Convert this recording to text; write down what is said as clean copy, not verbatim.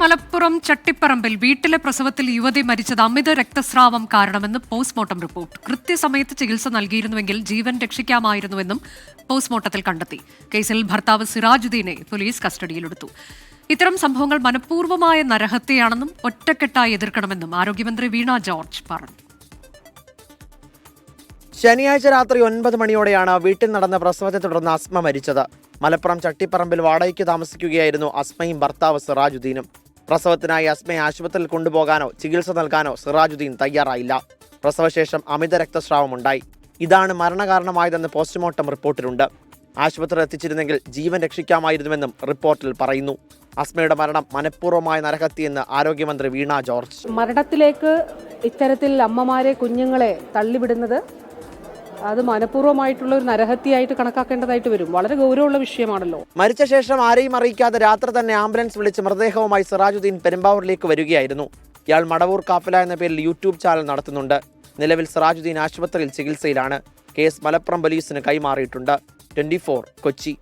മലപ്പുറം ചട്ടിപ്പറമ്പിൽ വീട്ടിലെ പ്രസവത്തിൽ യുവതി മരിച്ചത് അമിത രക്തസ്രാവം കാരണമെന്ന് പോസ്റ്റ്മോർട്ടം റിപ്പോർട്ട്. കൃത്യസമയത്ത് ചികിത്സ നൽകിയിരുന്നുവെങ്കിൽ ജീവൻ രക്ഷിക്കാമായിരുന്നുവെന്നും പോസ്റ്റ്മോർട്ടത്തിൽ കണ്ടെത്തി. കേസിൽ ഭർത്താവ് സിറാജുദ്ദീനെ പോലീസ് കസ്റ്റഡിയിലെടുത്തു. ഇത്തരം സംഭവങ്ങൾ മനഃപൂർവ്വമായ നരഹത്യയാണെന്നും ഒറ്റക്കെട്ടായി എതിർക്കണമെന്നും ആരോഗ്യമന്ത്രി വീണ ജോർജ് പറഞ്ഞു. ശനിയാഴ്ച രാത്രി 9 മണിയോടെയാണ് വീട്ടിൽ നടന്ന പ്രസവത്തെ തുടർന്ന് അസ്മ മരിച്ചത്. മലപ്പുറം ചട്ടിപ്പറമ്പിൽ വാടകയ്ക്ക് താമസിക്കുകയായിരുന്നു അസ്മയും ഭർത്താവ് സിറാജുദ്ദീനും. പ്രസവത്തിനായി അസ്മയെ ആശുപത്രിയിൽ കൊണ്ടുപോകാനോ ചികിത്സ നൽകാനോ സിറാജുദ്ദീൻ തയ്യാറായില്ല. പ്രസവശേഷം അമിത രക്തസ്രാവമുണ്ടായി. ഇതാണ് മരണകാരണമായതെന്ന് പോസ്റ്റ്മോർട്ടം റിപ്പോർട്ടിലുണ്ട്. ആശുപത്രിയിൽ എത്തിച്ചിരുന്നെങ്കിൽ ജീവൻ രക്ഷിക്കാമായിരുന്നുവെന്നും റിപ്പോർട്ടിൽ പറയുന്നു. അസ്മയുടെ മരണം മനഃപൂർവ്വമായ നരഹത്യയെന്ന് ആരോഗ്യമന്ത്രി വീണ ജോർജ്. മരണത്തിലേക്ക് ഇത്തരത്തിൽ അമ്മമാരെ കുഞ്ഞുങ്ങളെ തള്ളിവിടുന്നത് അത് മനഃപൂർവ്വമായിട്ടുള്ള ഒരു നരഹത്യയായിട്ട് കണക്കാക്കേണ്ടതായിട്ട് വരും. വളരെ ഗൗരവമുള്ള വിഷയമാണല്ലോ. മരിച്ച ശേഷം ആരെയും അറിയിക്കാതെ രാത്രി തന്നെ ആംബുലൻസ് വിളിച്ച് മൃതദേഹവുമായി സിറാജുദ്ദീൻ പെരുമ്പാവൂരിലേക്ക് വരികയായിരുന്നു. ഇയാൾ മടവൂർ കാഫില എന്ന പേരിൽ യൂട്യൂബ് ചാനൽ നടത്തുന്നുണ്ട്. നിലവിൽ സിറാജുദ്ദീൻ ആശുപത്രിയിൽ ചികിത്സയിലാണ്. കേസ് മലപ്പുറം പോലീസിന് കൈമാറിയിട്ടുണ്ട്. 24 കൊച്ചി.